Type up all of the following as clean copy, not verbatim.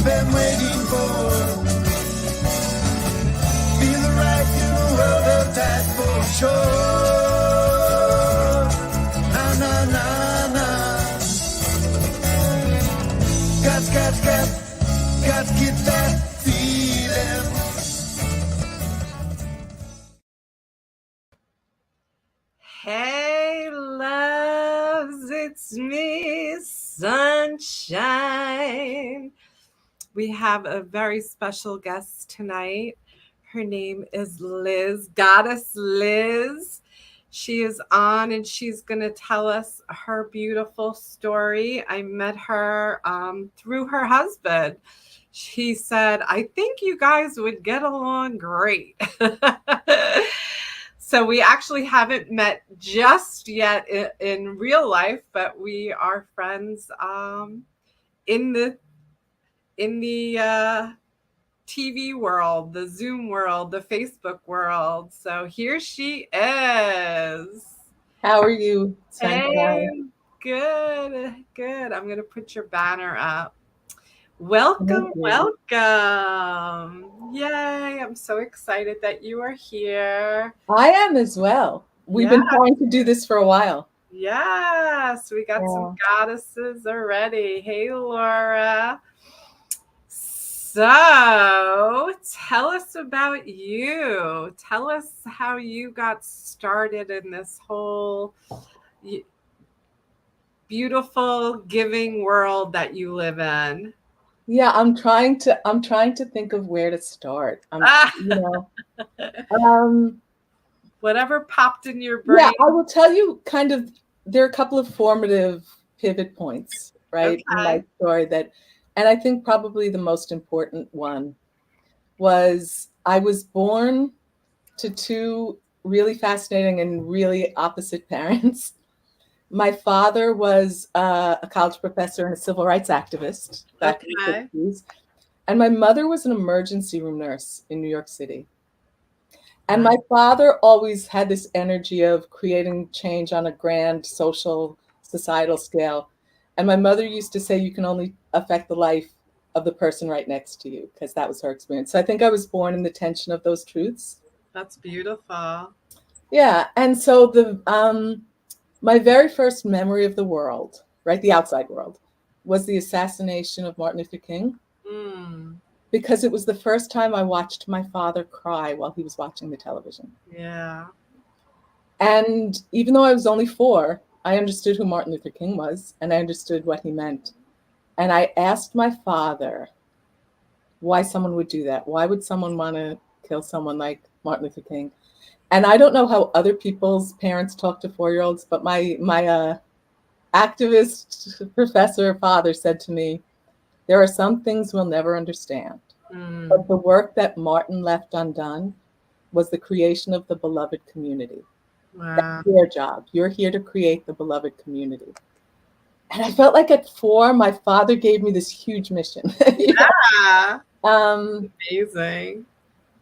been waiting for. Feel the right to the world of tide for sure. Na na na na. Got to get that feeling. Hey, loves, it's me, Sunshine. We have a very special guest tonight. Her name is Liz, Goddess Liz. She is on and she's going to tell us her beautiful story. I met her through her husband. She said, I think you guys would get along great. So we actually haven't met just yet in real life, but we are friends in the TV world, the Zoom world, the Facebook world. So here she is. How are you? Hey, good. I'm going to put your banner up. Welcome. Yay. I'm so excited that you are here. I am as well. We've been trying to do this for a while. Yes, we got some goddesses already. Hey, Laura. So tell us about you. Tell us how you got started in this whole beautiful giving world that you live in. Yeah, I'm trying to think of where to start. Whatever popped in your brain. Yeah, I will tell you kind of, there are a couple of formative pivot points, right, in my story and I think probably the most important one was I was born to two really fascinating and really opposite parents. My father was a college professor and a civil rights activist back in the 60s. And my mother was an emergency room nurse in New York City. And my father always had this energy of creating change on a grand social, societal scale. And my mother used to say, you can only affect the life of the person right next to you, because that was her experience. So I think I was born in the tension of those truths. That's beautiful. Yeah. And so my very first memory of the world, right, the outside world, was the assassination of Martin Luther King. Because it was the first time I watched my father cry while he was watching the television. Yeah. And even though I was only 4, I understood who Martin Luther King was, and I understood what he meant. And I asked my father why someone would do that. Why would someone want to kill someone like Martin Luther King? And I don't know how other people's parents talk to 4-year-olds, but my activist professor father said to me, there are some things we'll never understand. But the work that Martin left undone was the creation of the beloved community. Wow. That's your job. You're here to create the beloved community. And I felt like at 4, my father gave me this huge mission. Yeah. Amazing.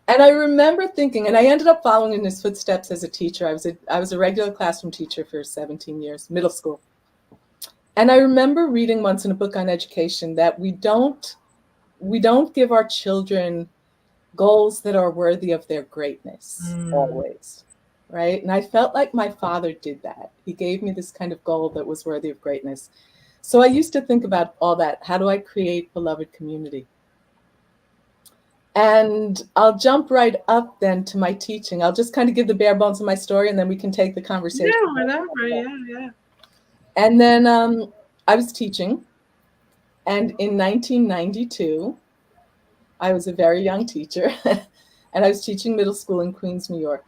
And I remember thinking, and I ended up following in his footsteps as a teacher. I was a regular classroom teacher for 17 years, middle school. And I remember reading once in a book on education that we don't give our children goals that are worthy of their greatness always, right? And I felt like my father did that. He gave me this kind of goal that was worthy of greatness. So I used to think about all that. How do I create beloved community? And I'll jump right up then to my teaching. I'll just kind of give the bare bones of my story, and then we can take the conversation. Yeah, whatever. Yeah. And then I was teaching. And in 1992, I was a very young teacher, and I was teaching middle school in Queens, New York.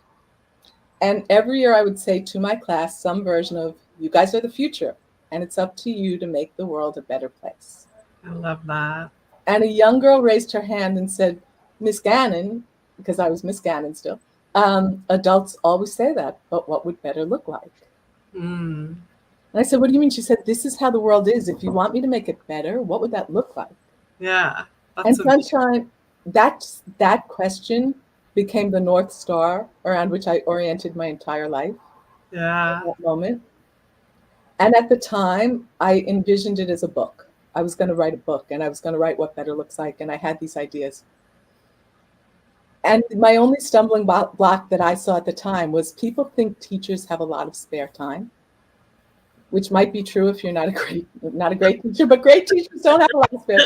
And every year I would say to my class some version of, you guys are the future, and it's up to you to make the world a better place. I love that. And a young girl raised her hand and said, Miss Gannon, because I was Miss Gannon still, adults always say that, but what would better look like? And I said, what do you mean? She said, this is how the world is. If you want me to make it better, what would that look like? Yeah. And Sunshine, that question became the North Star around which I oriented my entire life. Yeah. At that moment. And at the time, I envisioned it as a book. I was going to write a book, and I was going to write What Better Looks Like, and I had these ideas. And my only stumbling block that I saw at the time was people think teachers have a lot of spare time, which might be true if you're not a great teacher, but great teachers don't have a lot of spare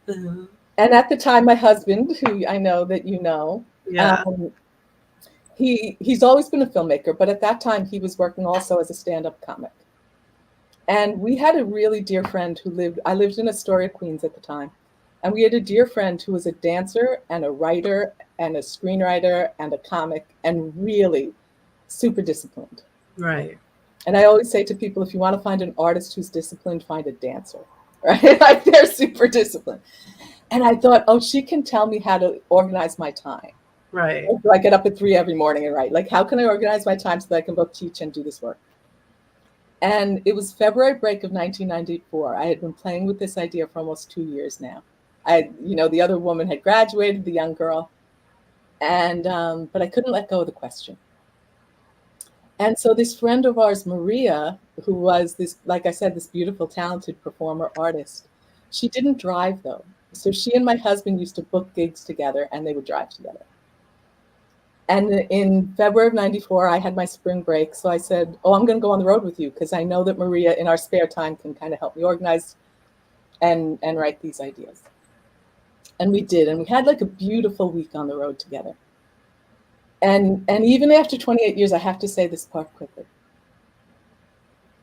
time. And at the time, my husband, who I know that you know, he's always been a filmmaker, but at that time he was working also as a stand-up comic. And we had a really dear friend I lived in Astoria, Queens at the time. And we had a dear friend who was a dancer and a writer and a screenwriter and a comic and really super disciplined. Right. And I always say to people, if you want to find an artist who's disciplined, find a dancer, right? Like they're super disciplined. And I thought, oh, she can tell me how to organize my time. Right. So I get up at 3 every morning and write. Like, how can I organize my time so that I can both teach and do this work? And it was February break of 1994. I had been playing with this idea for almost 2 years now. The other woman had graduated, the young girl, and but I couldn't let go of the question. And so this friend of ours, Maria, who was this, like I said, this beautiful, talented performer artist, she didn't drive though. So she and my husband used to book gigs together and they would drive together. And in February of 94, I had my spring break. So I said, oh, I'm going to go on the road with you because I know that Maria in our spare time can kind of help me organize and write these ideas. And we did. And we had like a beautiful week on the road together. And even after 28 years, I have to say this part quickly.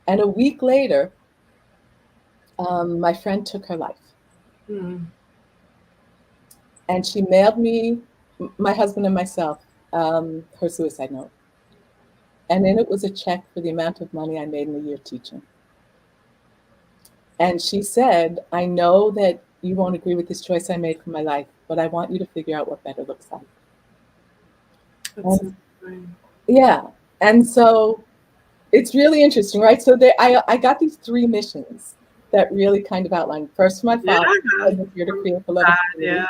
And a week later, my friend took her life. Mm. And she mailed me, my husband and myself, her suicide note. And in it was a check for the amount of money I made in a year teaching. And she said, I know that you won't agree with this choice I made for my life, but I want you to figure out what better looks like. Yeah. And so it's really interesting, right? So I got these 3 missions that really kind of outlined. First, my father, I was here to create the love of community.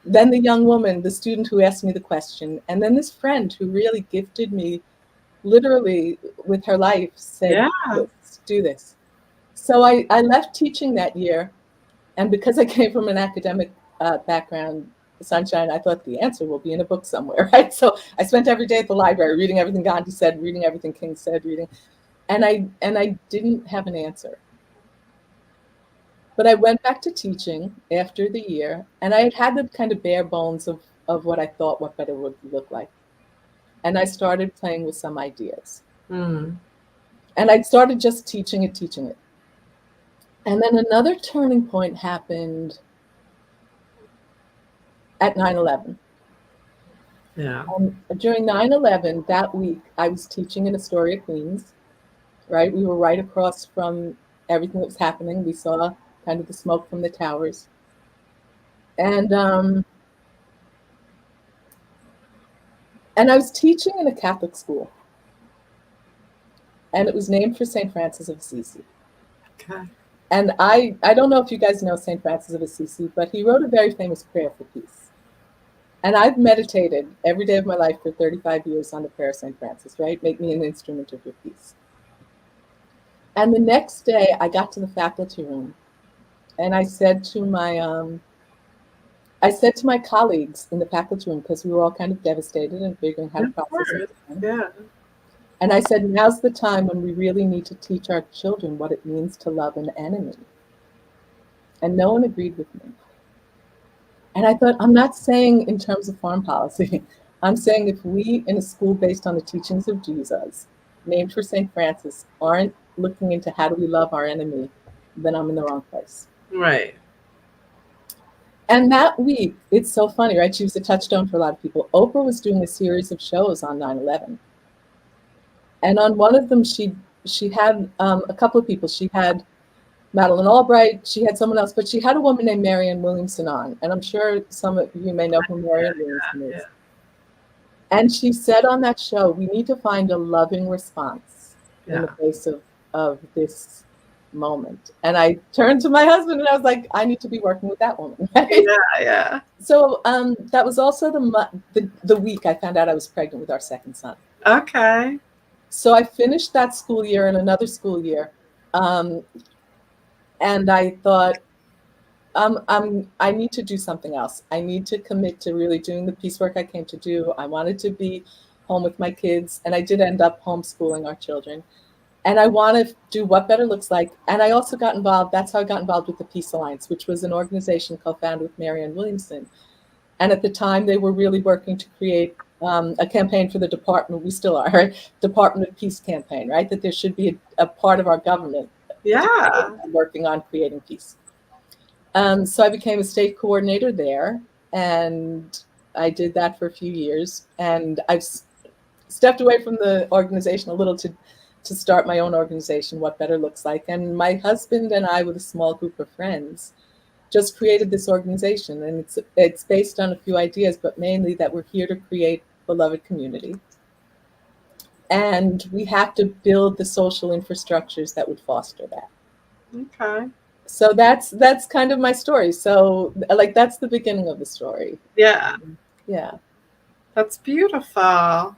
Then the young woman, the student who asked me the question, and then this friend who really gifted me, literally with her life, said, do this. So I left teaching that year, and because I came from an academic background, Sunshine, I thought the answer will be in a book somewhere, right? So I spent every day at the library reading everything Gandhi said, reading everything King said, and I didn't have an answer. But I went back to teaching after the year, and I had the kind of bare bones of what I thought what better would look like. And I started playing with some ideas. Mm. And I started just teaching it. And then another turning point happened at 9/11. Yeah. During 9/11, that week, I was teaching in Astoria, Queens, right? We were right across from everything that was happening. We saw kind of the smoke from the towers. And I was teaching in a Catholic school. And it was named for St. Francis of Assisi. Okay. And I don't know if you guys know St. Francis of Assisi, but he wrote a very famous prayer for peace. And I've meditated every day of my life for 35 years on the prayer of St. Francis, right? Make me an instrument of your peace. And the next day I got to the faculty room and I said to my colleagues in the faculty room, because we were all kind of devastated and figuring how to process it. Yeah. And I said, now's the time when we really need to teach our children what it means to love an enemy. And no one agreed with me. And I thought, I'm not saying in terms of foreign policy. I'm saying if we in a school based on the teachings of Jesus, named for St. Francis, aren't looking into how do we love our enemy, then I'm in the wrong place. Right. And that week, it's so funny, right? She was a touchstone for a lot of people. Oprah was doing a series of shows on 9/11. And on one of them, she had a couple of people. She had Madeleine Albright, she had someone else, but she had a woman named Marianne Williamson on. And I'm sure some of you may know who Marianne Williamson is. Yeah. And she said on that show, we need to find a loving response in the face of this moment. And I turned to my husband and I was like, I need to be working with that woman. Right? Yeah. So that was also the week I found out I was pregnant with our second son. Okay. So I finished that school year and another school year. And I thought, I need to do something else. I need to commit to really doing the piecework I came to do. I wanted to be home with my kids, and I did end up homeschooling our children. And I want to do what better looks like. And I also got involved. That's how I got involved with the Peace Alliance, which was an organization co-founded with Marianne Williamson. And at the time, they were really working to create a campaign for the department. We still are, right? Department of Peace campaign, right? That there should be a part of our government working on creating peace. So I became a state coordinator there, and I did that for a few years. And I've stepped away from the organization a little to start my own organization, What Better Looks Like. And my husband and I, with a small group of friends, just created this organization. And it's based on a few ideas, but mainly that we're here to create beloved community. And we have to build the social infrastructures that would foster that. Okay. So that's kind of my story. So like that's the beginning of the story. Yeah. Yeah. That's beautiful.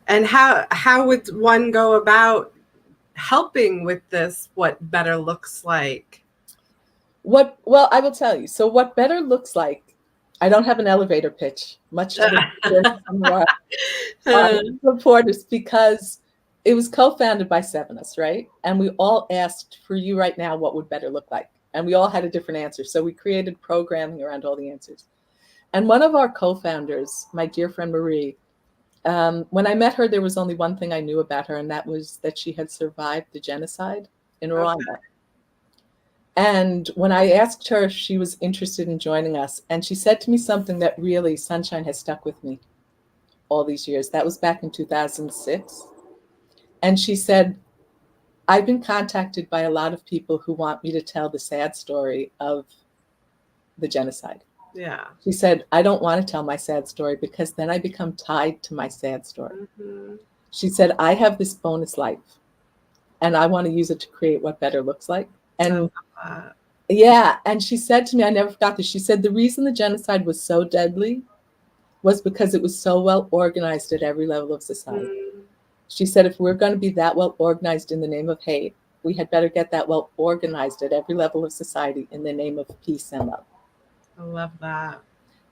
And how would one go about helping with this, what better looks like? Well, I will tell you. So what better looks like, I don't have an elevator pitch, much to some of our supporters, because it was co-founded by 7 of us, right? And we all asked, for you right now, what would better look like? And we all had a different answer. So we created programming around all the answers. And one of our co-founders, my dear friend Marie, when I met her, there was only one thing I knew about her, and that was that she had survived the genocide in Rwanda. Okay. And when I asked her if she was interested in joining us, and she said to me something that really, Sunshine, has stuck with me all these years. That was back in 2006. And she said, I've been contacted by a lot of people who want me to tell the sad story of the genocide. Yeah. She said, I don't want to tell my sad story because then I become tied to my sad story. Mm-hmm. She said, I have this bonus life and I want to use it to create what better looks like. And yeah, and she said to me, I never forgot this. She said, the reason the genocide was so deadly was because it was so well organized at every level of society. Mm. She said, if we're going to be that well organized in the name of hate, we had better get that well organized at every level of society in the name of peace and love. I love that.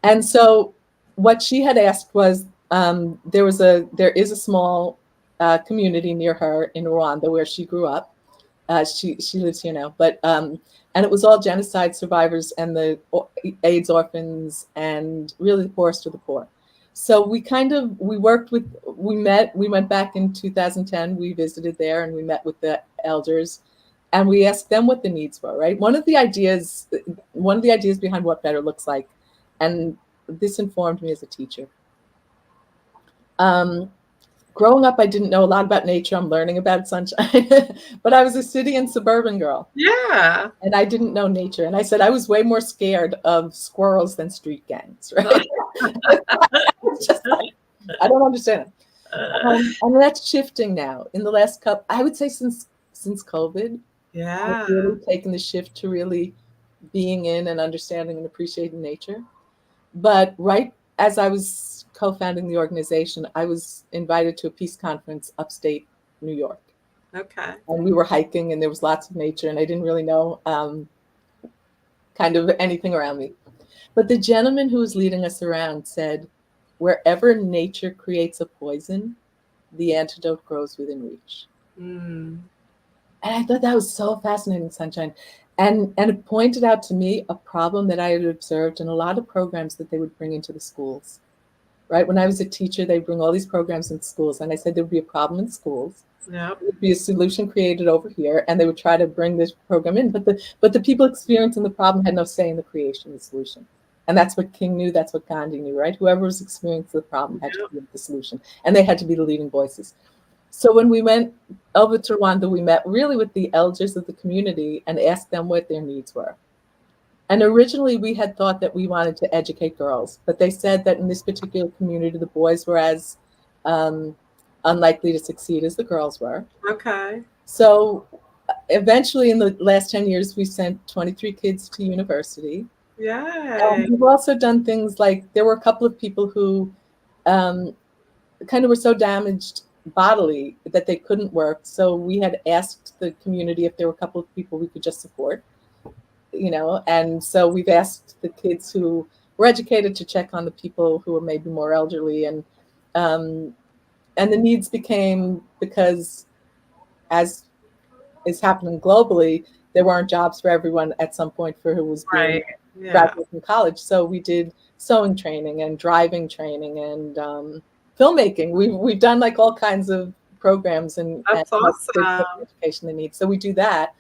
And so what she had asked was, there is a small community near her in Rwanda where she grew up. She lives here now, but and it was all genocide survivors and the AIDS orphans and really the poorest of the poor. So we went back in 2010, we visited there and we met with the elders and we asked them what the needs were, right? One of the ideas behind what better looks like, and this informed me as a teacher. Growing up, I didn't know a lot about nature. I'm learning about sunshine, but I was a city and suburban girl. Yeah. And I didn't know nature. And I said I was way more scared of squirrels than street gangs, right? I don't understand it. And that's shifting now. In the last couple, I would say since COVID, yeah, I've really taken the shift to really being in and understanding and appreciating nature. But right as I was co-founding the organization, I was invited to a peace conference upstate New York. Okay. And we were hiking and there was lots of nature and I didn't really know kind of anything around me. But the gentleman who was leading us around said, wherever nature creates a poison, the antidote grows within reach. Mm. And I thought that was so fascinating, Sunshine. And it pointed out to me a problem that I had observed in a lot of programs that they would bring into the schools, right? When I was a teacher, they'd bring all these programs in schools. And I said, there would be a problem in schools. Yeah. There would be a solution created over here. And they would try to bring this program in. But the people experiencing the problem had no say in the creation of the solution. And that's what King knew. That's what Gandhi knew, right? Whoever was experiencing the problem had to be the solution. And they had to be the leading voices. So when we went over to Rwanda, we met really with the elders of the community and asked them what their needs were. And originally we had thought that we wanted to educate girls, but they said that in this particular community, the boys were as unlikely to succeed as the girls were. Okay. So eventually in the last 10 years, we sent 23 kids to university. Yeah. We've also done things like, there were a couple of people who kind of were so damaged bodily that they couldn't work. So we had asked the community if there were a couple of people we could just support, and so we've asked the kids who were educated to check on the people who were maybe more elderly, um, and the needs became, because as is happening globally, there weren't jobs for everyone at some point for who was being graduated from college. So we did sewing training and driving training and filmmaking. We've done like all kinds of programs and That's help kids get awesome. the education they need. So we do that.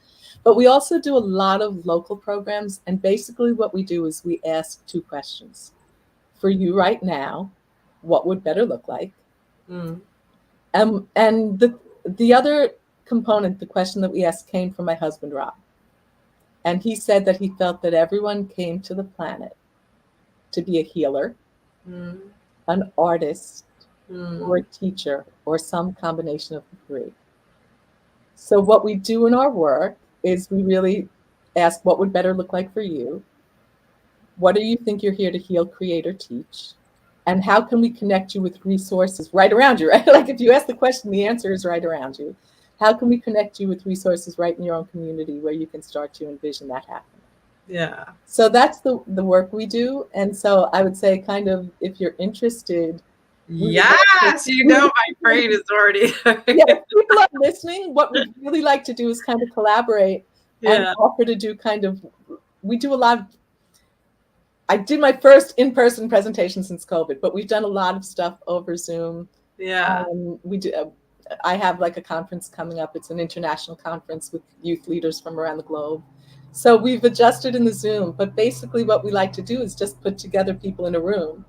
But we also do a lot of local programs. And basically what we do is we ask two questions. For you right now, what would better look like? Mm. And the other component, the question that we asked, came from my husband, Rob. And he said that he felt that everyone came to the planet to be a healer, an artist, or a teacher, or some combination of the three. So what we do in our work is we really ask, what would better look like for you? What do you think you're here to heal, create, or teach? And how can we connect you with resources right around you, right? Like if you ask the question, the answer is right around you. How can we connect you with resources right in your own community where you can start to envision that happening? Yeah. So that's the work we do. And so I would say, kind of, if you're interested. Yes, my brain is already. Yeah, if people are listening, what we'd really like to do is kind of collaborate and offer to do we do a lot of, I did my first in-person presentation since COVID, but we've done a lot of stuff over Zoom. Yeah. We do. I have like a conference coming up. It's an international conference with youth leaders from around the globe. So we've adjusted in the Zoom, but basically what we like to do is just put together people in a room,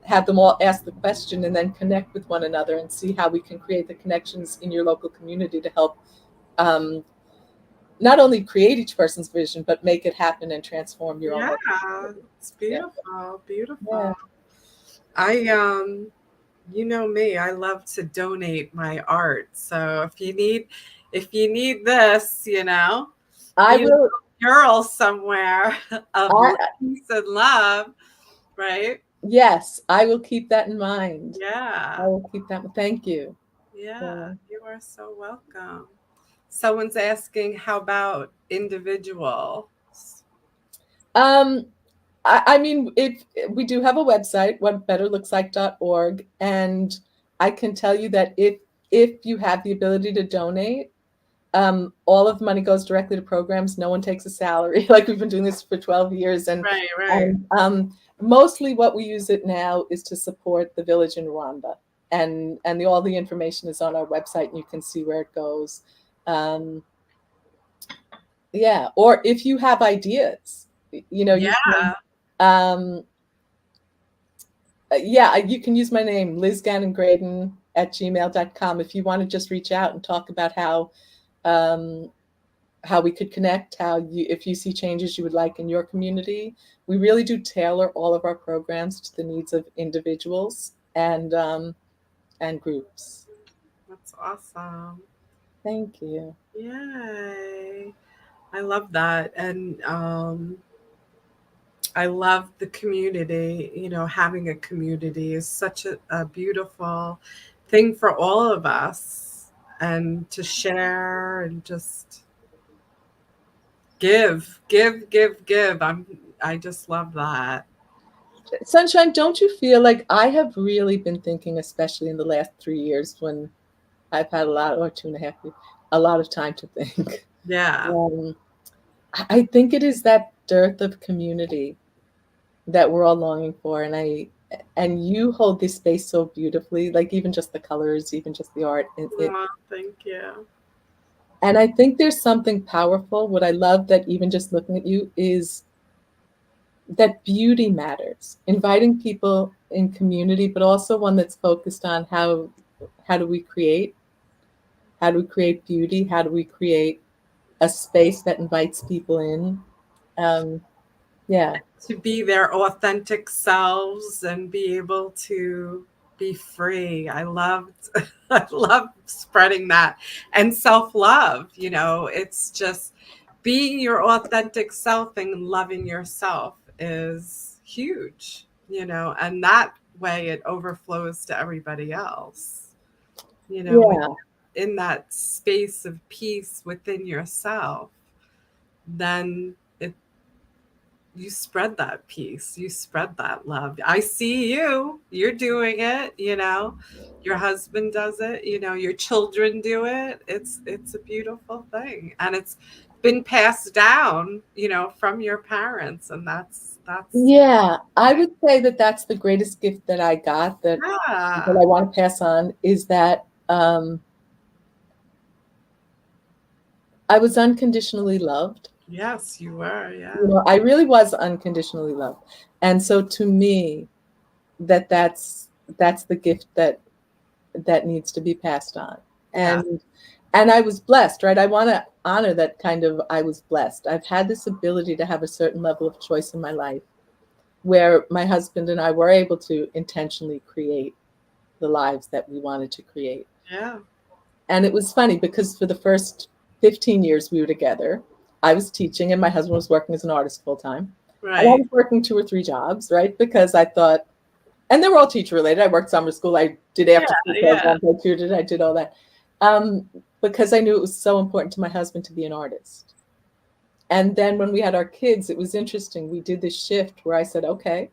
have them all ask the question, and then connect with one another and see how we can create the connections in your local community to help not only create each person's vision, but make it happen and transform your own. Yeah, it's beautiful, beautiful. Yeah. You know me, I love to donate my art. So if you need this, I will. Mural somewhere of peace and love, right? Yes, I will keep that in mind. Yeah. I will keep that. Thank you. Yeah, you are so welcome. Someone's asking, how about individuals? I mean, we do have a website, whatbetterlookslike.org, and I can tell you that if you have the ability to donate, all of the money goes directly to programs. No one takes a salary. Like we've been doing this for 12 years, and mostly what we use it now is to support the village in Rwanda, and all the information is on our website, and you can see where it goes. Yeah, or if you have ideas, you can, you can use my name, Liz Gannon Graydon @gmail.com, if you want to just reach out and talk about how we could connect, if you see changes you would like in your community. We really do tailor all of our programs to the needs of individuals and groups. That's awesome. Thank you. Yay. I love that. And I love the community. Having a community is such a beautiful thing for all of us, and to share and just give. I just love that. Sunshine, don't you feel like I have really been thinking, especially in the last 3 years when I've had or 2.5 years, a lot of time to think. Yeah. I think it is that dearth of community that we're all longing for. And you hold this space so beautifully, like even just the colors, even just the art. Thank you. And I think there's something powerful. What I love that even just looking at you is that beauty matters. Inviting people in community, but also one that's focused on how do we create? How do we create beauty? How do we create a space that invites people in? To be their authentic selves and be able to be free. I love spreading that. And self-love, it's just being your authentic self and loving yourself is huge, and that way it overflows to everybody else. when Yeah. you're in that space of peace within yourself, then you spread that peace, you spread that love. I see you're doing it, your husband does it, your children do it. It's a beautiful thing, and it's been passed down, from your parents, and that's Yeah, I would say that that's the greatest gift that I got that yeah. I want to pass on is that I was unconditionally loved. Yes, you were. Yeah. I really was unconditionally loved. And so to me, that's the gift that needs to be passed on. Yeah. And I was blessed, right? I want to honor that kind of I was blessed. I've had this ability to have a certain level of choice in my life where my husband and I were able to intentionally create the lives that we wanted to create. Yeah. And it was funny because for the first 15 years we were together, I was teaching and my husband was working as an artist full time. And I Right. was working 2 or 3 jobs, right? Because I thought, and they were all teacher related. I worked summer school. I did Yeah. after school Yeah. programs. I tutored. I did all that. Because I knew it was so important to my husband to be an artist. And then when we had our kids, it was interesting. We did this shift where I said, okay,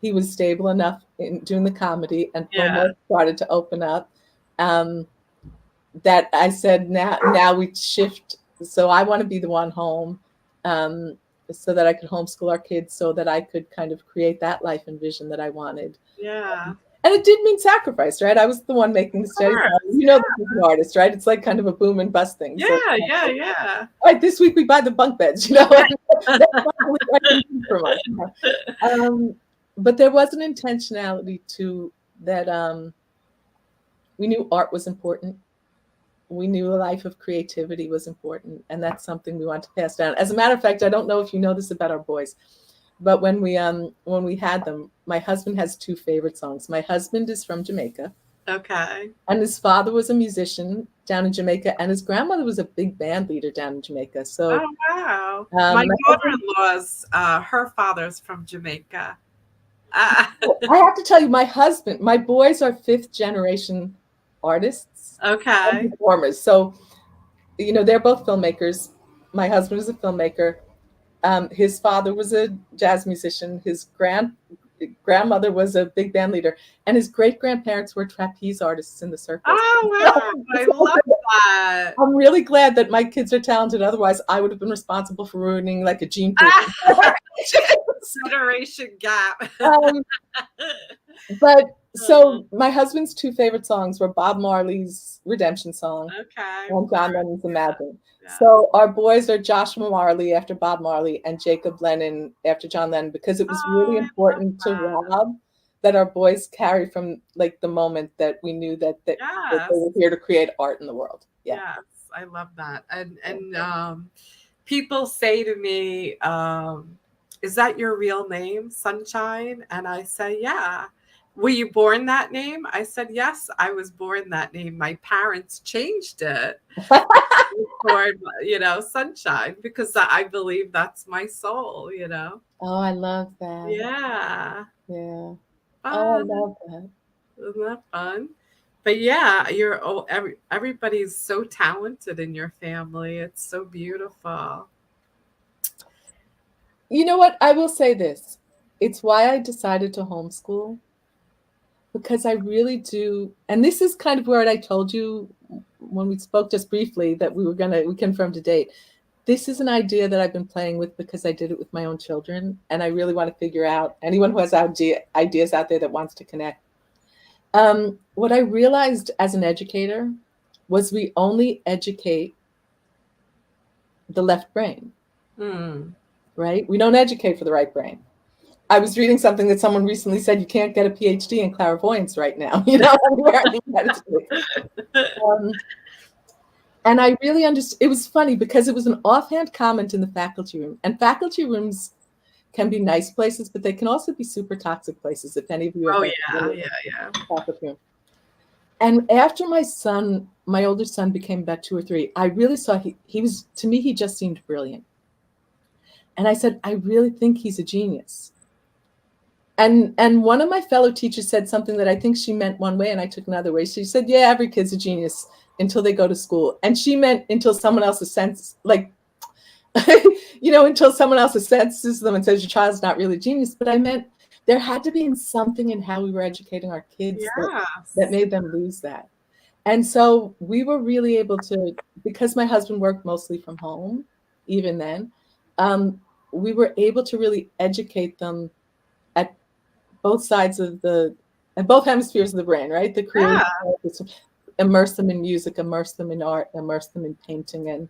he was stable enough in doing the comedy and Yeah. Promo started to open up. That I said, now we shift. So I want to be the one home um, so that I could homeschool our kids so that I could kind of create that life and vision that I wanted. Yeah. And it did mean sacrifice, right? I was the one making the steady Of salary. course. This is an artist, right? It's like kind of a boom and bust thing. So, Yeah. Yeah. Yeah. all right, this week we buy the bunk beds, That's probably what I can do for months. But there was an intentionality to that. We knew art was important. We knew a life of creativity was important, and that's something we want to pass down. As a matter of fact, I don't know if you know this about our boys, but when we had them, my husband has 2 favorite songs. My husband is from Jamaica, Okay. and his father was a musician down in Jamaica, and his grandmother was a big band leader down in Jamaica. So Oh, wow. My my husband, daughter-in-law's, her father's from Jamaica. I have to tell you, my boys are 5th generation artists and Okay. performers. So they're both filmmakers. My husband was a filmmaker. His father was a jazz musician. His grandmother was a big band leader, and his great grandparents were trapeze artists in the circus. Oh, wow. I love that. I'm really glad that my kids are talented. Otherwise, I would have been responsible for ruining like a gene pool. Generation gap. But so my husband's 2 favorite songs were Bob Marley's Redemption Song Okay. and John Lennon's Imagine. Yeah. So our boys are Joshua Marley after Bob Marley and Jacob Lennon after John Lennon because it was really important to Rob that our boys carry from like the moment that we knew that they Yes. were here to create art in the world. Yeah. Yes, I love that. And people say to me, is that your real name, Sunshine? And I say, yeah. Were you born that name? I said, yes, I was born that name. My parents changed it for, Sunshine, because I believe that's my soul, Oh, I love that. Yeah. Yeah. Oh, I Fun. love that. Isn't that fun? But yeah, everybody's so talented in your family. It's so beautiful. You know what? I will say this. It's why I decided to homeschool because I really do. And this is kind of where I told you when we spoke just briefly that we confirmed a date. This is an idea that I've been playing with because I did it with my own children. And I really want to figure out anyone who has ideas out there that wants to connect. What I realized as an educator was we only educate the left brain, right? We don't educate for the right brain. I was reading something that someone recently said, you can't get a PhD in clairvoyance right now, and I really understood. It was funny because it was an offhand comment in the faculty room, and faculty rooms can be nice places, but they can also be super toxic places. If any of you have faculty room. And after my older son became about 2 or 3, I really saw he was, to me, he just seemed brilliant. And I said, I really think he's a genius. And one of my fellow teachers said something that I think she meant one way and I took another way. She said, yeah, every kid's a genius until they go to school. And she meant until someone else senses, like, until someone else senses them and says your child's not really a genius. But I meant there had to be something in how we were educating our kids that made them lose that. And so we were really able to, because my husband worked mostly from home, even then, we were able to really educate them at both sides of at both hemispheres of the brain, right? The creative, immerse them in music, immerse them in art, immerse them in painting. And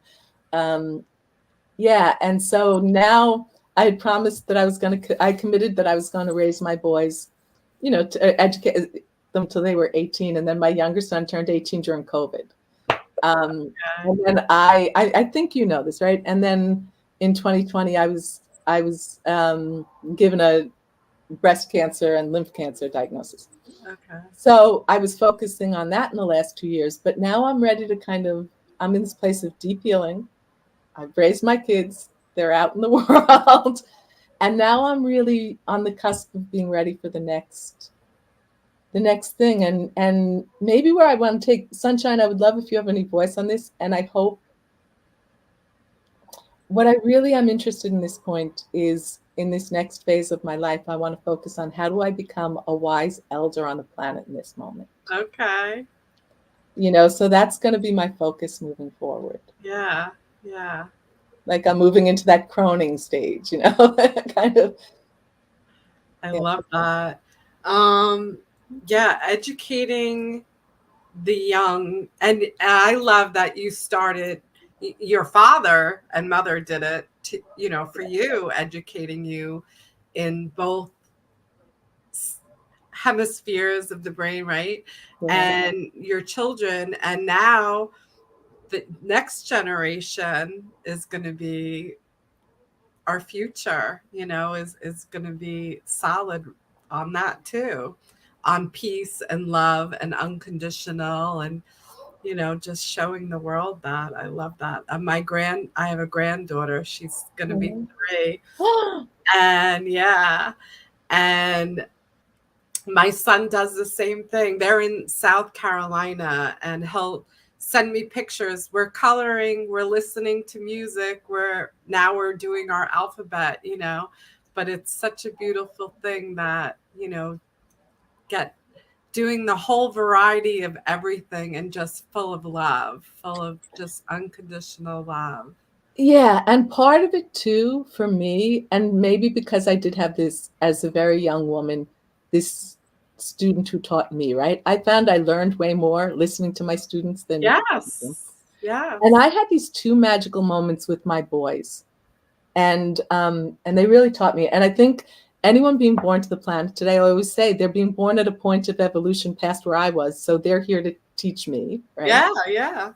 and so now I had promised that I committed that I was going to raise my boys, to educate them till they were 18. And then my younger son turned 18 during COVID. And then I think you know this, right? And then in 2020, I was given a breast cancer and lymph cancer diagnosis. Okay. So I was focusing on that in the last 2 years, but now I'm ready to I'm in this place of deep healing. I've raised my kids, they're out in the world. And now I'm really on the cusp of being ready for the next thing. And maybe where I want to take Sunshine, I would love if you have any voice on this. And I hope what I really am interested in this point is in this next phase of my life, I want to focus on how do I become a wise elder on the planet in this moment. Okay. So that's going to be my focus moving forward. Yeah. Yeah. Like I'm moving into that croning stage, kind of. I love that. Educating the young. And I love that you started, your father and mother did it, for you, educating you in both hemispheres of the brain, right? Yeah. And your children. And now the next generation is going to be our future, is going to be solid on that too, on peace and love and unconditional and, just showing the world that. I love that. I have a granddaughter. She's going to be 3. And my son does the same thing. They're in South Carolina and he'll send me pictures. We're coloring, we're listening to music, we're doing our alphabet, but it's such a beautiful thing that, doing the whole variety of everything and just full of love, full of just unconditional love. Yeah. And part of it too, for me, and maybe because I did have this as a very young woman, this student who taught me, right? I found I learned way more listening to my students than Yes. And I had these 2 magical moments with my boys, and they really taught me. And I think anyone being born to the planet today, I always say they're being born at a point of evolution past where I was, so they're here to teach me, right? Yeah.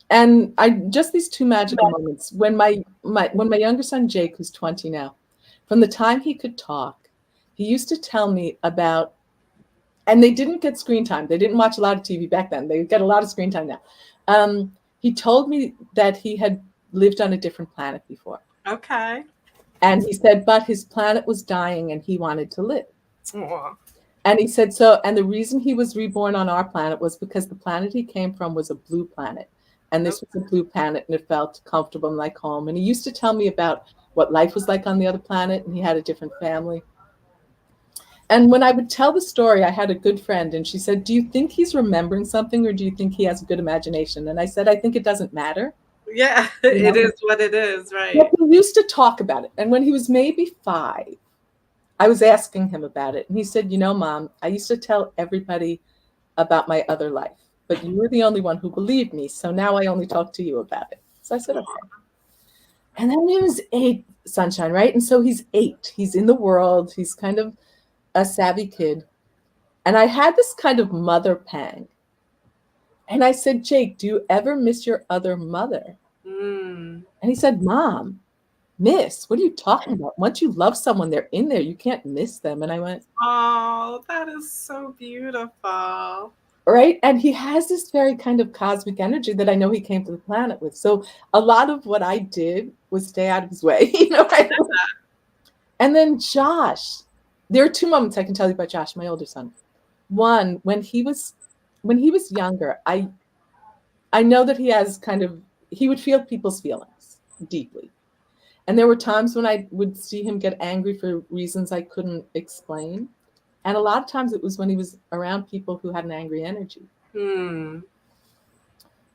And I just these 2 magical moments when my younger son Jake, who's 20 now, from the time he could talk, he used to tell me about, and they didn't get screen time. They didn't watch a lot of TV back then. They get a lot of screen time now. He told me that he had lived on a different planet before. Okay. And he said, but his planet was dying and he wanted to live. Aww. And he said, and the reason he was reborn on our planet was because the planet he came from was a blue planet. And this was a blue planet and it felt comfortable and like home. And he used to tell me about what life was like on the other planet, and he had a different family. And when I would tell the story, I had a good friend and she said, do you think he's remembering something or do you think he has a good imagination? And I said, I think it doesn't matter. Yeah, it is what it is, right? But we used to talk about it. And when he was maybe 5, I was asking him about it. And he said, Mom, I used to tell everybody about my other life, but you were the only one who believed me. So now I only talk to you about it. So I said, okay. And then he was 8, Sunshine, right? And so he's 8. He's in the world. He's kind of a savvy kid. And I had this kind of mother pang. And I said, Jake, do you ever miss your other mother? And he said, Mom, miss, what are you talking about? Once you love someone, they're in there. You can't miss them. And I went, oh, that is so beautiful. Right? And he has this very kind of cosmic energy that I know he came to the planet with. So a lot of what I did was stay out of his way, right? And then Josh, There are two moments I can tell you about Josh, my older son. One, when he was younger, I know that he would feel people's feelings deeply. And there were times when I would see him get angry for reasons I couldn't explain. And a lot of times it was when he was around people who had an angry energy.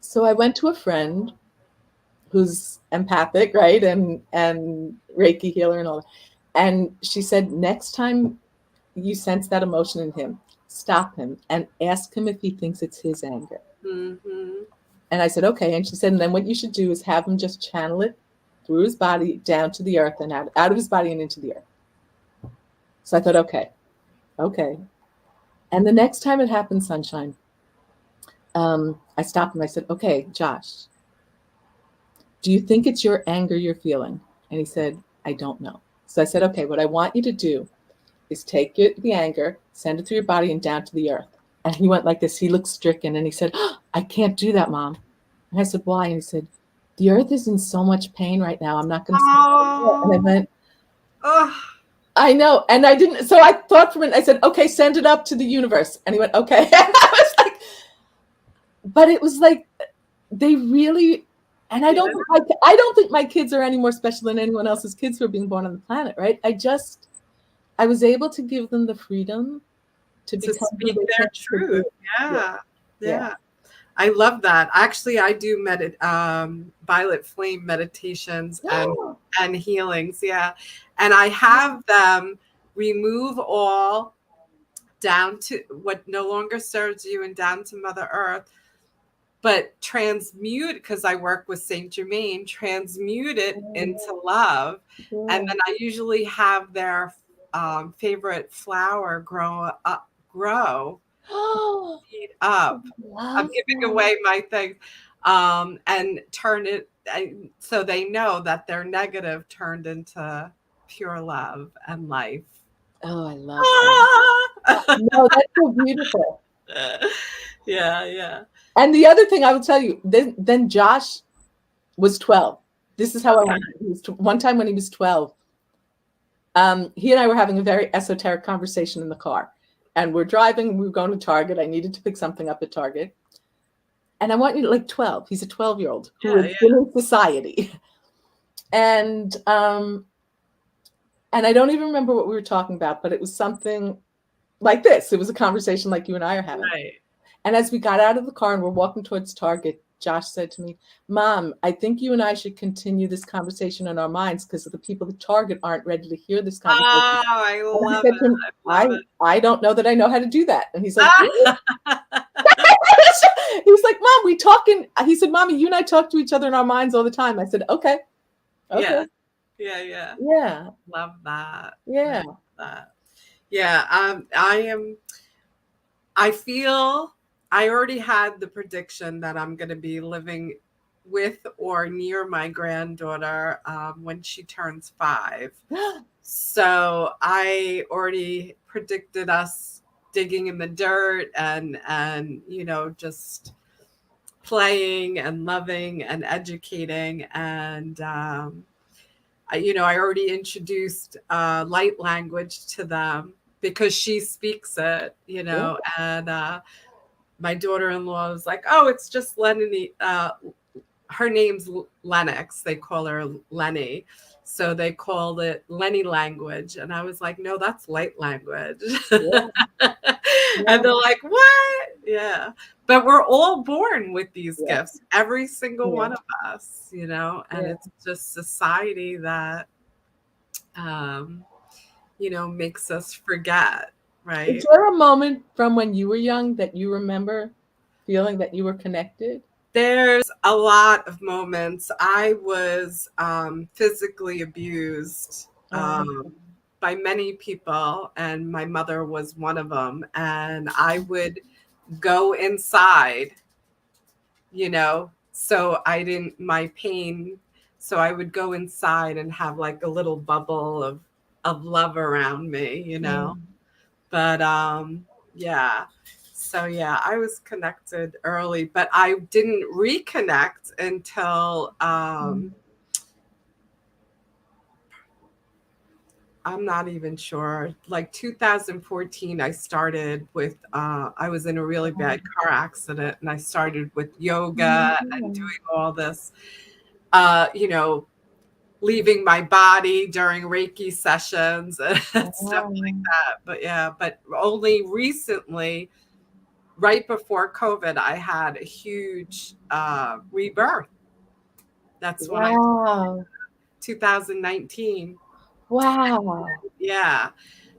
So I went to a friend who's empathic, right? And Reiki healer and all that. And she said, next time you sense that emotion in him, stop him and ask him if he thinks it's his anger. Mm-hmm. And I said, okay. And she said, and then what you should do is have him just channel it through his body down to the earth and out of his body and into the earth. So I thought, okay. And the next time it happened, Sunshine, I stopped him. I said, okay, Josh, do you think it's your anger you're feeling? And he said, I don't know. So I said, okay, what I want you to do is take the anger, send it through your body and down to the earth. And he went like this. He looked stricken and he said, oh, I can't do that, Mom. And I said, why? And he said, the earth is in so much pain right now. I'm not going to. And I went, oh, I know. And I didn't. So I thought for a minute, I said, okay, send it up to the universe. And he went, okay. And I was like, but it was like, they really, and I don't think my kids are any more special than anyone else's kids who are being born on the planet, right? I was able to give them the freedom to speak their truth. Yeah. I love that. Actually, I do violet flame meditations and healings. Yeah. And I have them remove all down to what no longer serves you and down to Mother Earth, but transmute, because I work with Saint Germain, transmute it into love. And then I usually have their favorite flower grow up. Feed up. I'm giving away my things, and turn it so they know that their negative turned into pure love and life. Oh, I love that. No, that's so beautiful. Yeah. And the other thing I will tell you, then Josh was 12. This is how I went. One time when he was 12, he and I were having a very esoteric conversation in the car. And we're driving, we were going to Target. I needed to pick something up at Target. And I want you to, like 12. He's a 12-year-old who is in society. And I don't even remember what we were talking about, but it was something like this. It was a conversation like you and I are having. Right. And as we got out of the car and we're walking towards Target, Josh said to me, Mom, I think you and I should continue this conversation in our minds because the people at Target aren't ready to hear this conversation. Oh, I love it. I don't know that I know how to do that. And he's like, he was like, Mom, we talking. He said, Mommy, you and I talk to each other in our minds all the time. I said, okay. Yeah. Love that. Yeah. Love that. Yeah. I feel I already had the prediction that I'm going to be living with or near my granddaughter when she turns 5. So I already predicted us digging in the dirt and just playing and loving and educating. And I already introduced light language to them because she speaks it, and my daughter-in-law was like, oh, it's just Lenny. Her name's Lennox. They call her Lenny. So they called it Lenny language. And I was like, no, that's light language. And they're like, what? Yeah. But we're all born with these gifts, every single one of us, and it's just society that, makes us forget. Right. Is there a moment from when you were young that you remember feeling that you were connected? There's a lot of moments. I was physically abused by many people, and my mother was one of them. And I would go inside, so my pain. So I would go inside and have like a little bubble of love around me, But so I was connected early, but I didn't reconnect until I'm not even sure. Like 2014, I started with, I was in a really bad car accident and I started with yoga and doing all this, you know, leaving my body during Reiki sessions and stuff like that. But yeah, but only recently, right before COVID, I had a huge rebirth. That's when I, Wow. 2019. Wow. Yeah.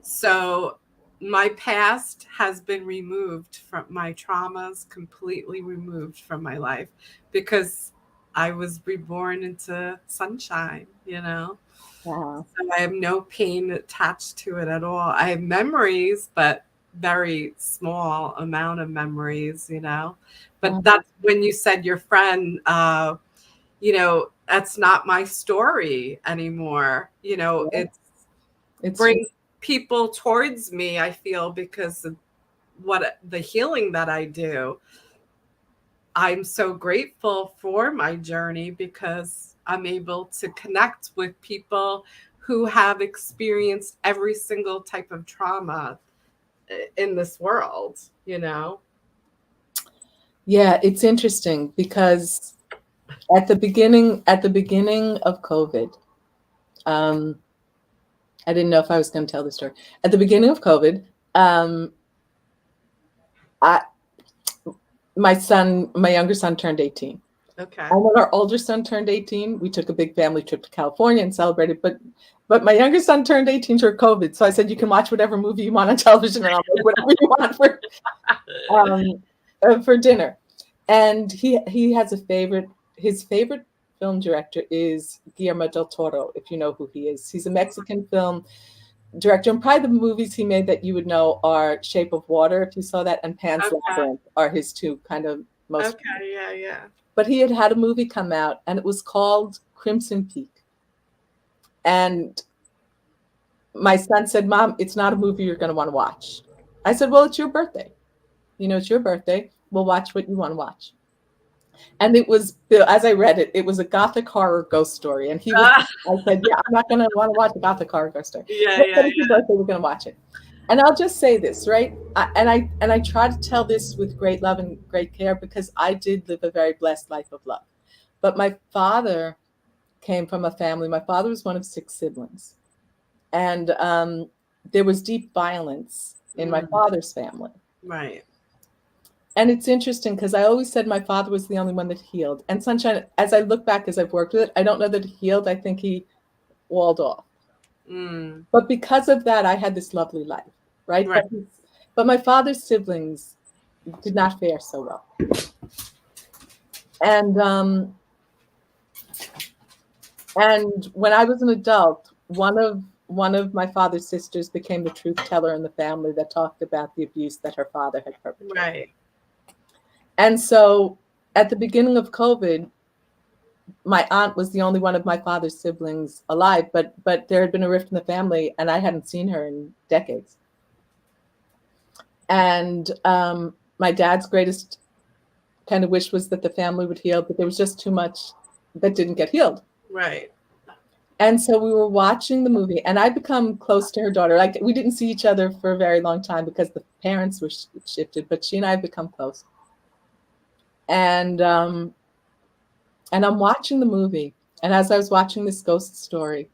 So my past has been removed from my traumas, completely removed from my life because I was reborn into sunshine, you know? Wow. So I have no pain attached to it at all. I have memories, but very small amount of memories, you know? But that's when you said your friend, you know, that's not my story anymore. You know, It's brings people towards me, I feel, because of what the healing that I do. I'm so grateful for my journey because I'm able to connect with people who have experienced every single type of trauma in this world, you know? Yeah, it's interesting because at the beginning of COVID, I didn't know if I was going to tell the story. At the beginning of COVID, I my younger son turned 18. Okay. And when our older son turned 18, we took a big family trip to California and celebrated. But my younger son turned 18 during COVID. So I said, you can watch whatever movie you want on television and I'll make whatever you want for dinner. And he has his favorite film director is Guillermo Del Toro, if you know who he is. He's a Mexican film director, and probably the movies he made that you would know are Shape of Water, if you saw that, and Pan's Labyrinth are his two kind of most. Okay, yeah. But he had a movie come out, and it was called Crimson Peak. And my son said, Mom, it's not a movie you're going to want to watch. I said, well, it's your birthday. You know, it's your birthday. We'll watch what you want to watch. And it was, as I read it, it was a gothic horror ghost story. And I said, yeah, I'm not going to want to watch a gothic horror ghost story. Yeah. It's your birthday, we're going to watch it. And I'll just say this, right? I try to tell this with great love and great care because I did live a very blessed life of love. But my father came from a family. My father was one of 6 siblings. And there was deep violence in my father's family. Right. And it's interesting because I always said my father was the only one that healed. And Sunshine, as I look back, as I've worked with it, I don't know that he healed. I think he walled off. But because of that, I had this lovely life, right? But my father's siblings did not fare so well. And when I was an adult, one of my father's sisters became the truth teller in the family that talked about the abuse that her father had perpetrated. Right. And so at the beginning of COVID, my aunt was the only one of my father's siblings alive, but there had been a rift in the family and I hadn't seen her in decades. And my dad's greatest kind of wish was that the family would heal, but there was just too much that didn't get healed. Right. And so we were watching the movie and I'd become close to her daughter. Like we didn't see each other for a very long time because the parents were shifted, but she and I had become close. And I'm watching the movie. And as I was watching this ghost story,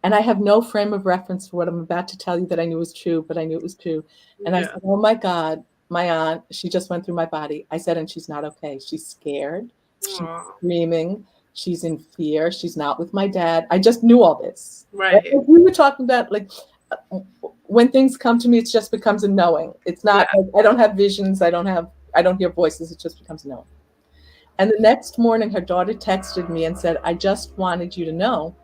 and I have no frame of reference for what I'm about to tell you that I knew was true, but I knew it was true. And I said, oh my God, my aunt, she just went through my body. I said, and she's not okay. She's scared. She's screaming. She's in fear. She's not with my dad. I just knew all this. Right. We were talking about like when things come to me, it just becomes a knowing. It's not, I don't have visions. I don't hear voices. It just becomes a knowing. And the next morning, her daughter texted me and said, I just wanted you to know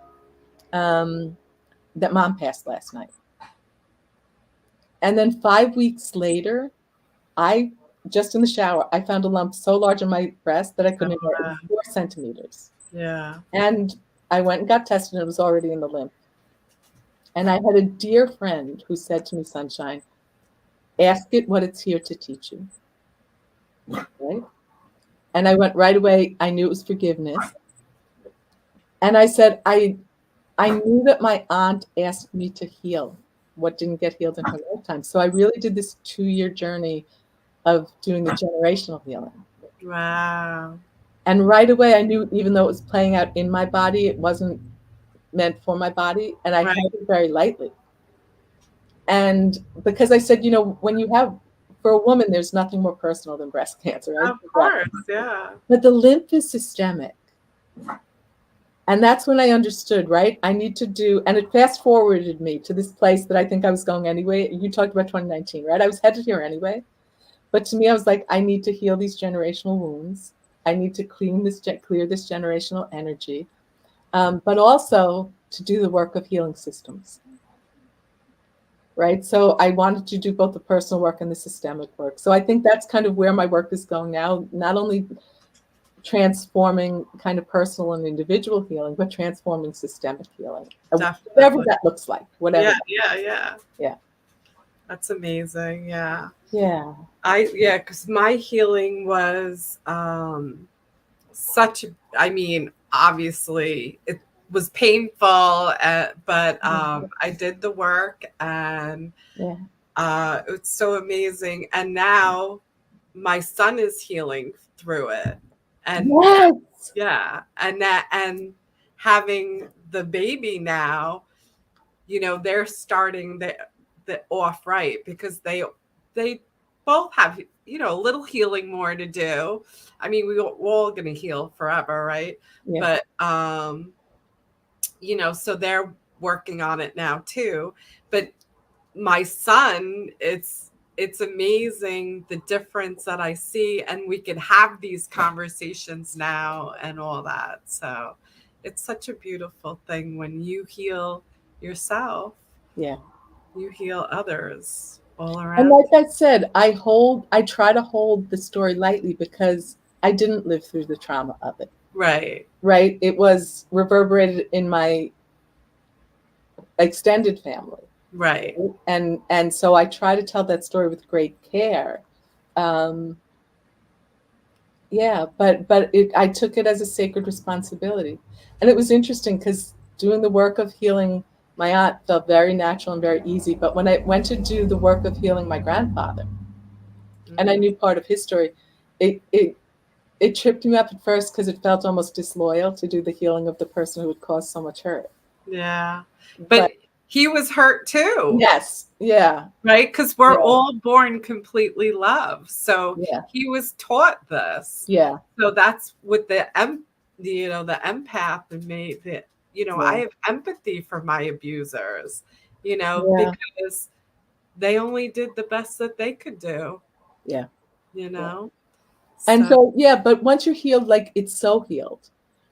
that Mom passed last night. And then 5 weeks later, just in the shower, I found a lump so large on my breast that I couldn't ignore it. It was 4 centimeters. Yeah. And I went and got tested and it was already in the lymph. And I had a dear friend who said to me, Sunshine, ask it what it's here to teach you. Right? And I went right away. I knew it was forgiveness. And I said, I I knew that my aunt asked me to heal what didn't get healed in her lifetime. So I really did this 2-year journey of doing the generational healing. Wow. And right away, I knew, even though it was playing out in my body, it wasn't meant for my body. And I Right. held it very lightly. And because I said, when you have, for a woman, there's nothing more personal than breast cancer, right? Of course, yeah. But the lymph is systemic. And that's when I understood, right? I need to do, and it fast forwarded me to this place that I think I was going anyway. You talked about 2019, right? I was headed here anyway. But to me, I was like, I need to heal these generational wounds. I need to clear this generational energy, but also to do the work of healing systems, right? So I wanted to do both the personal work and the systemic work. So I think that's kind of where my work is going now, not only transforming kind of personal and individual healing, but transforming systemic healing. Definitely. Whatever that looks like, whatever. Yeah. That's amazing. Yeah. Yeah. Because my healing was obviously it was painful, but I did the work, and it's so amazing. And now my son is healing through it. And and having the baby now, they're starting the off right, because they both have a little healing more to do. I mean, we're all going to heal forever, right? But so they're working on it now too. But my son, it's amazing the difference that I see, and we can have these conversations now and all that. So it's such a beautiful thing when you heal yourself. Yeah. You heal others all around. And like I said, I try to hold the story lightly because I didn't live through the trauma of it. Right. Right. It was reverberated in my extended family. Right. And so I try to tell that story with great care. But I took it as a sacred responsibility. And it was interesting because doing the work of healing my aunt felt very natural and very easy. But when I went to do the work of healing my grandfather, and I knew part of his story, it tripped me up at first because it felt almost disloyal to do the healing of the person who had caused so much hurt. Yeah. But he was hurt too. Yes. Yeah. Right? Because we're all born completely loved. So he was taught this. Yeah. So that's what the empath in me, that I have empathy for my abusers, because they only did the best that they could do. Yeah. And but once you're healed, like, it's so healed.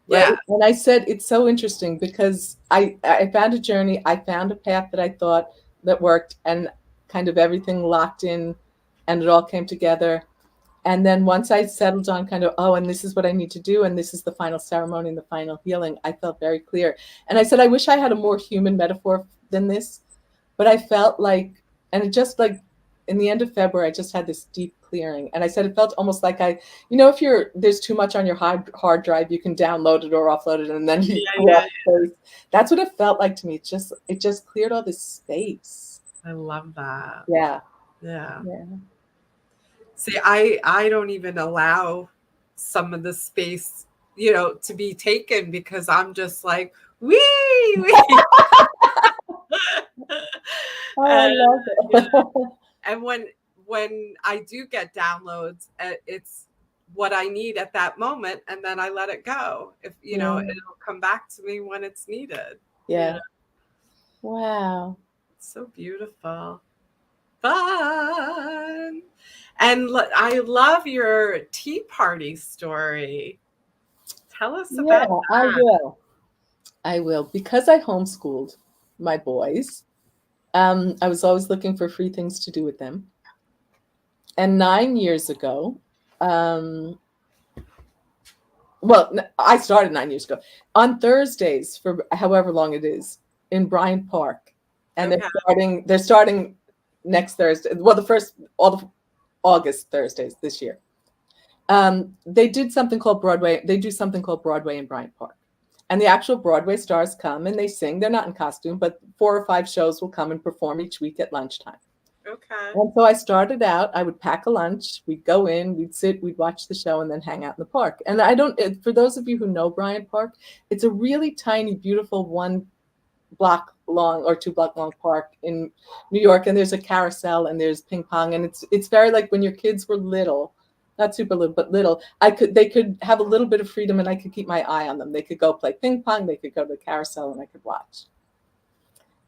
Right. Yeah. And I said, it's so interesting because I found a journey. I found a path that I thought that worked, and kind of everything locked in, and it all came together. And then once I settled on kind of, and this is what I need to do, and this is the final ceremony and the final healing, I felt very clear. And I said, I wish I had a more human metaphor than this, but I felt like, and it just like, in the end of February, I just had this deep clearing. And I said, it felt almost like if there's too much on your hard drive, you can download it or offload it, and then that's what it felt like to me. It just cleared all this space. I love that. Yeah. See, I don't even allow some of the space, to be taken, because I'm just like, wee. I love it. And when I do get downloads, it's what I need at that moment, and then I let it go. If it'll come back to me when it's needed. Yeah. Wow. It's so beautiful. Fun. And I love your tea party story. Tell us about that. I will. Because I homeschooled my boys, I was always looking for free things to do with them. And 9 years ago, I started 9 years ago, on Thursdays, for however long it is, in Bryant Park. And they're starting next Thursday. Well, all the August Thursdays this year. They did something called Broadway. They do something called Broadway in Bryant Park. And the actual Broadway stars come and they sing. They're not in costume, but 4 or 5 shows will come and perform each week at lunchtime. Okay. And so I started out, I would pack a lunch, we'd go in, we'd sit, we'd watch the show, and then hang out in the park. And for those of you who know Bryant Park, it's a really tiny, beautiful 1 block long or 2 block long park in New York. And there's a carousel and there's ping pong. And it's very like when your kids were little, not super little, but little, they could have a little bit of freedom and I could keep my eye on them. They could go play ping pong, they could go to the carousel and I could watch.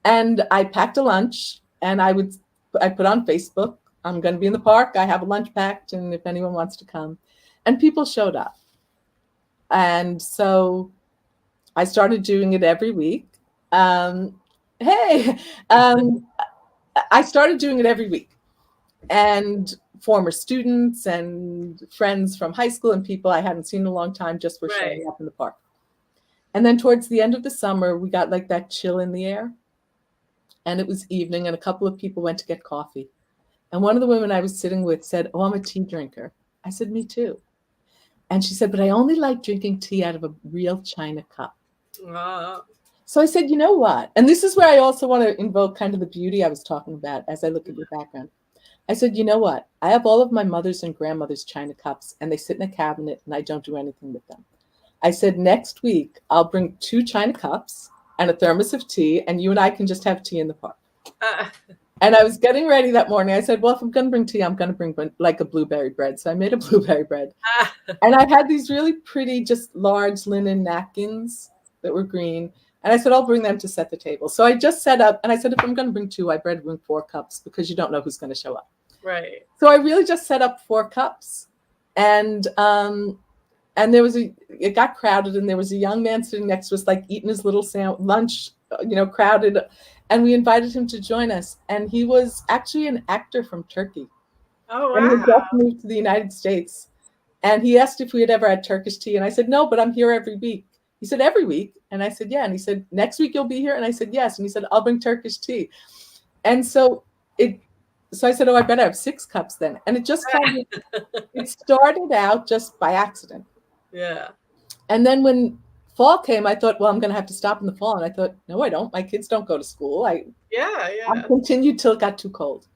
And I packed a lunch and I put on Facebook, I'm going to be in the park. I have a lunch packed and if anyone wants to come. And people showed up. And so I started doing it every week. I started doing it every week. And former students and friends from high school and people I hadn't seen in a long time just were showing up in the park. And then towards the end of the summer, we got like that chill in the air. And it was evening and a couple of people went to get coffee. And one of the women I was sitting with said, "Oh, I'm a tea drinker." I said, "Me too." And she said, "But I only like drinking tea out of a real China cup." So I said, "You know what?" And this is where I also want to invoke kind of the beauty I was talking about as I look at your background. I said, "You know what? I have all of my mother's and grandmother's China cups and they sit in a cabinet and I don't do anything with them." I said, "Next week, I'll bring 2 China cups and a thermos of tea, and you and I can just have tea in the park." And I was getting ready that morning. I said, "Well, if I'm going to bring tea, I'm going to bring like a blueberry bread." So I made a blueberry bread. And I had these really pretty, just large linen napkins that were green. And I said, "I'll bring them to set the table." So I just set up, and I said, if I'm going to bring 2, I better bring 4 cups because you don't know who's going to show up. Right. So I really just set up 4 cups. And it got crowded, and there was a young man sitting next to us, like eating his little lunch, crowded. And we invited him to join us. And he was actually an actor from Turkey. Oh, wow. And he just moved to the United States. And he asked if we had ever had Turkish tea. And I said, "No, but I'm here every week." He said, "Every week?" And I said, "Yeah." And he said, "Next week you'll be here?" And I said, "Yes." And he said, "I'll bring Turkish tea." And so I said, "Oh, I better have 6 cups then." And it just kind of, it started out just by accident. Yeah. And then when fall came, I thought, well, I'm going to have to stop in the fall. And I thought, no, I don't. My kids don't go to school. I continued till it got too cold.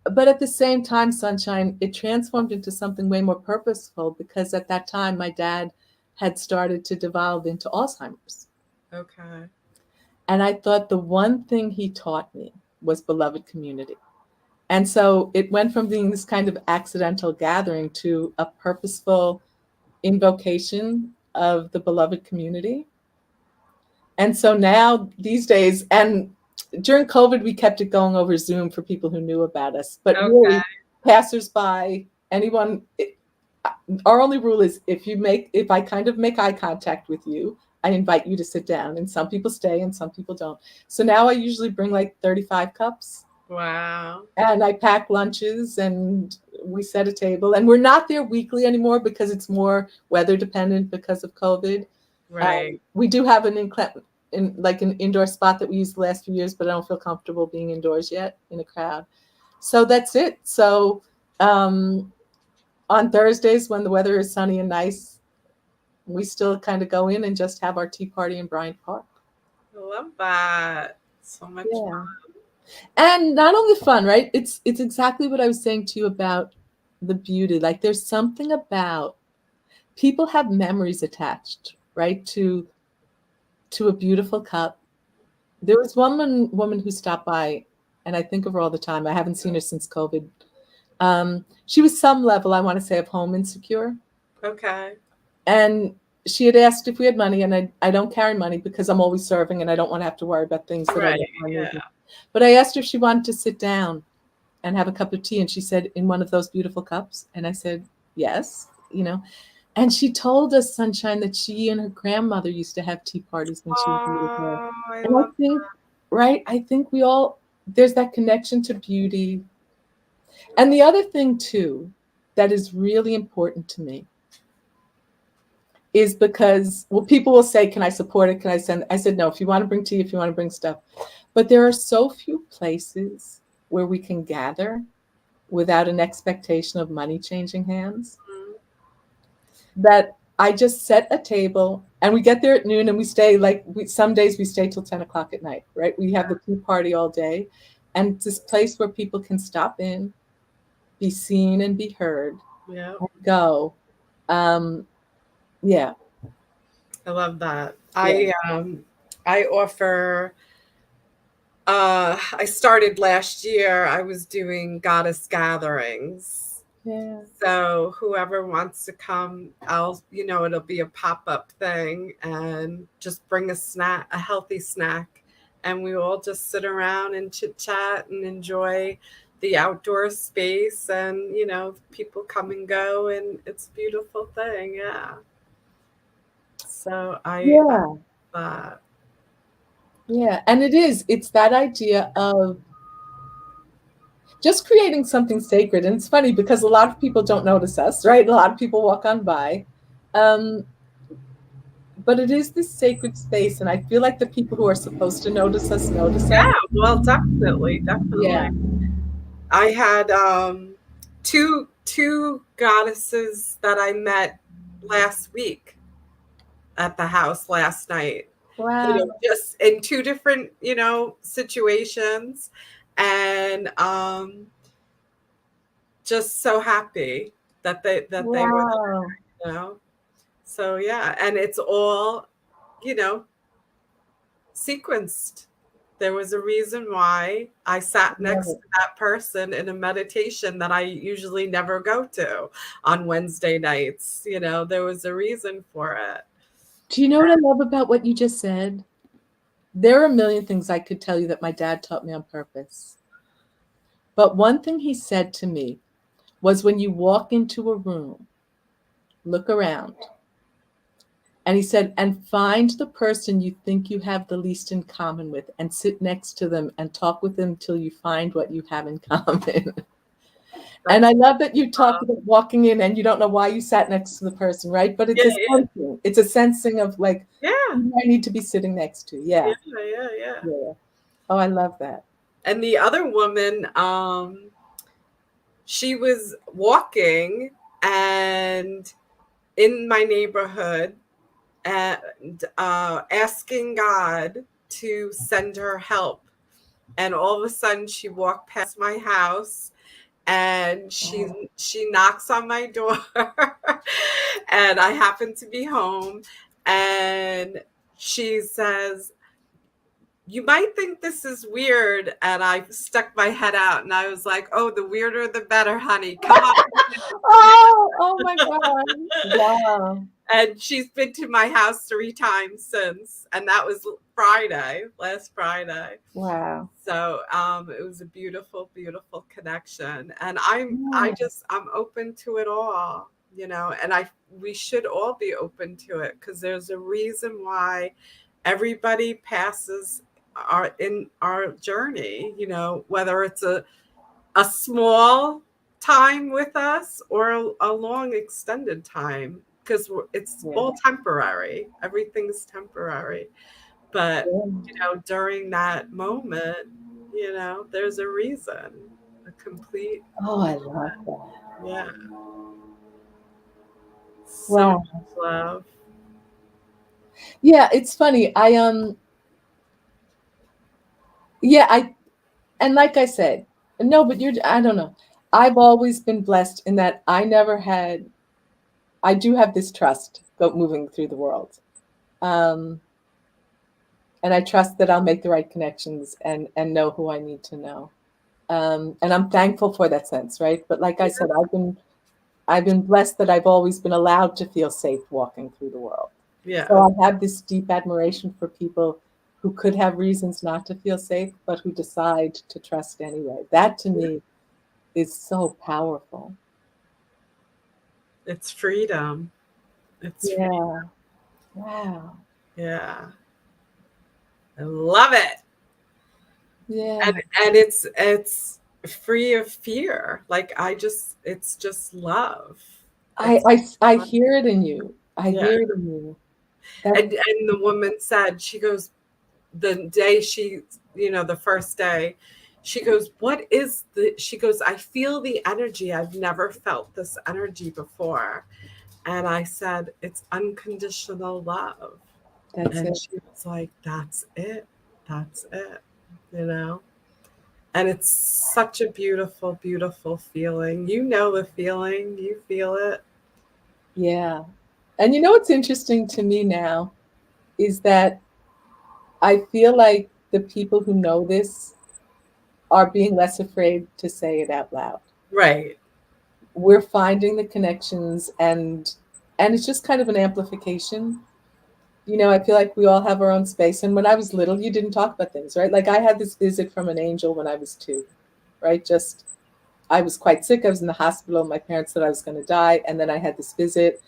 But at the same time, Sunshine, it transformed into something way more purposeful because at that time, my dad had started to devolve into Alzheimer's. Okay. And I thought the one thing he taught me was beloved community. And so it went from being this kind of accidental gathering to a purposeful invocation of the beloved community. And so now these days, and during COVID, we kept it going over Zoom for people who knew about us, but really passersby, anyone, our only rule is if I kind of make eye contact with you, I invite you to sit down, and some people stay and some people don't. So now I usually bring like 35 cups. Wow. And I pack lunches and we set a table, and we're not there weekly anymore because it's more weather dependent because of COVID. Right. We do have an indoor spot that we used the last few years, but I don't feel comfortable being indoors yet in a crowd. So that's it. So on Thursdays when the weather is sunny and nice, we still kind of go in and just have our tea party in Bryant Park. I love that. So much fun. And not only fun, right? It's exactly what I was saying to you about the beauty. Like there's something about people have memories attached, right, to a beautiful cup. There was one woman who stopped by, and I think of her all the time. I haven't seen her since COVID. She was some level, I want to say, of home insecure. Okay. And she had asked if we had money, and I don't carry money because I'm always serving and I don't want to have to worry about things that I don't need. But I asked her if she wanted to sit down and have a cup of tea, and she said, "In one of those beautiful cups?" And I said, "Yes," And she told us, Sunshine, that she and her grandmother used to have tea parties when she was little. And I think, right, I think there's that connection to beauty. And the other thing, too, that is really important to me is because, well, people will say, "Can I support it? Can I send?" I said, "No, if you want to bring tea, if you want to bring stuff." But there are so few places where we can gather without an expectation of money changing hands that I just set a table And we get there at noon and we stay some days we stay till 10 o'clock at night, right? We have the tea party all day. And it's this place where people can stop in, be seen and be heard, Yeah. and go. Yeah. I love that. Yeah. I offer I started last year. I was doing goddess gatherings. Yeah. So whoever wants to come, it'll be a pop-up thing, and just bring a snack, a healthy snack, and we all just sit around and chit chat and enjoy the outdoor space, and people come and go, and it's a beautiful thing. Yeah. So I Yeah. And it's that idea of just creating something sacred. And it's funny because a lot of people don't notice us, right? A lot of people walk on by. But it is this sacred space. And I feel like the people who are supposed to notice us. Yeah, well, definitely. Yeah. I had two goddesses that I met last week at the house last night. Wow. Just in two different, situations, and just so happy that they were there, So yeah, and it's all, sequenced. There was a reason why I sat next to that person in a meditation that I usually never go to on Wednesday nights. There was a reason for it. Do you know what I love about what you just said? There are a million things I could tell you that my dad taught me on purpose. But one thing he said to me was, when you walk into a room, look around. And he said, and find the person you think you have the least in common with, and sit next to them and talk with them till you find what you have in common. And I love that you talk about walking in and you don't know why you sat next to the person, right? But it's sensing. It's a sensing of like, who I need to be sitting next to. Yeah. Oh, I love that. And the other woman, she was walking and in my neighborhood and asking God to send her help. And all of a sudden she walked past my house and she knocks on my door and I happen to be home, and she says, "You might think this is weird." And I stuck my head out and I was like, "Oh, the weirder the better, honey. Come on." Oh my God. Wow. And she's been to my house 3 times since, and that was last Friday. Wow. So it was a beautiful, beautiful connection, and I'm open to it all, and we should all be open to it, because there's a reason why everybody passes in our journey, whether it's a small time with us or a long extended time, because it's all temporary. Everything's temporary. But, during that moment, there's a reason, a complete. Oh, I love that. Yeah. Wow. So much love. Yeah, it's funny. And like I said, no, but I don't know. I've always been blessed in that I do have this trust moving through the world. And I trust that I'll make the right connections and know who I need to know. And I'm thankful for that sense, right? But like I said, I've been blessed that I've always been allowed to feel safe walking through the world. Yeah. So I have this deep admiration for people who could have reasons not to feel safe, but who decide to trust anyway. That to me is so powerful. It's freedom. Freedom. Wow. Yeah. I love it. Yeah. And it's free of fear. Like it's just love. I hear it in you. I hear it in you. And the woman said, she goes, the day the first day, she goes, she goes, I feel the energy. I've never felt this energy before. And I said, it's unconditional love. That's And it. she was like, that's it. That's it. You know? And it's such a beautiful, beautiful feeling. You know the feeling. You feel it. Yeah. And you know what's interesting to me now is that I feel like the people who know this are being less afraid to say it out loud. Right. We're finding the connections, and it's just kind of an amplification. You know, I feel like we all have our own space. And when I was little, you didn't talk about things, right? Like I had this visit from an angel when I was 2, right? Just I was quite sick. I was in the hospital. My parents said I was going to die. And then I had this visit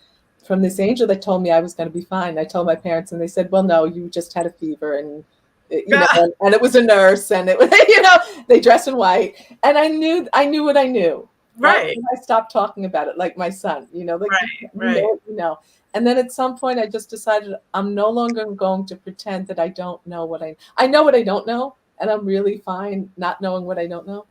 from this angel that told me I was going to be fine. I told my parents and they said, well, no, you just had a fever. And, you know, and it was a nurse and it was, you know, they dress in white. And I knew what I knew. Right. And I stopped talking about it like my son, you know, like, right. You know. And then at some point I just decided I'm no longer going to pretend that I don't know what I know what I don't know. And I'm really fine not knowing what I don't know.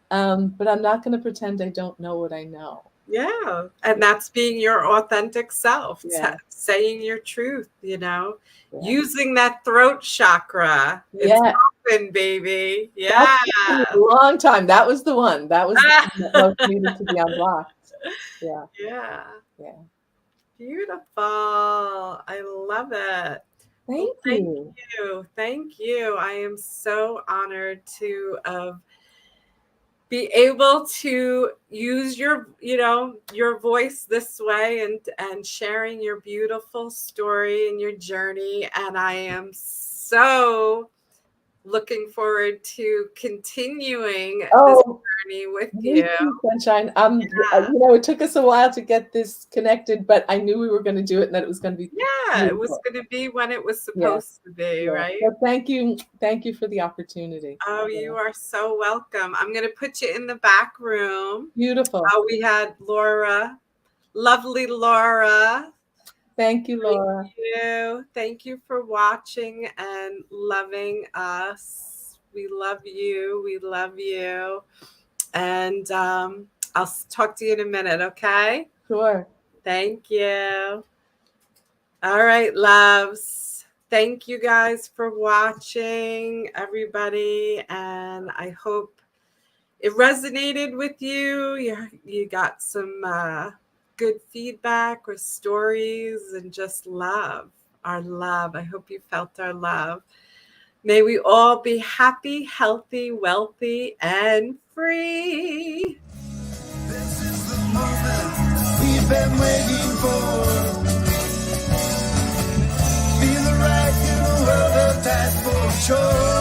But I'm not going to pretend I don't know what I know. Yeah. And that's being your authentic self, Yeah. saying your truth, you know, using that throat chakra. Yeah. It's open, baby. Yeah. A long time. That was the one. That was the one that most needed to be unblocked. Yeah. Yeah. Yeah. Beautiful. I love it. Thank you. Thank you. I am so honored to be able to use your, you know, your voice this way and sharing your beautiful story and your journey. And I am so looking forward to continuing this journey with you. Sunshine. You know, it took us a while to get this connected, but I knew we were going to do it and that it was going to be beautiful. It was going to be when it was supposed to be, right? So thank you for the opportunity. Oh, you are so welcome. I'm going to put you in the back room. Beautiful. We had Laura, lovely Laura. Thank you, Laura. Thank you for watching and loving us. We love you. We love you. And I'll talk to you in a minute, okay? Sure. Thank you. All right, loves. Thank you guys for watching, everybody. And I hope it resonated with you. You got some good feedback or stories and just love, our love. I hope you felt our love. May we all be happy, healthy, wealthy, and free. This is the moment we've been waiting for. Feel the right in the world of that for sure.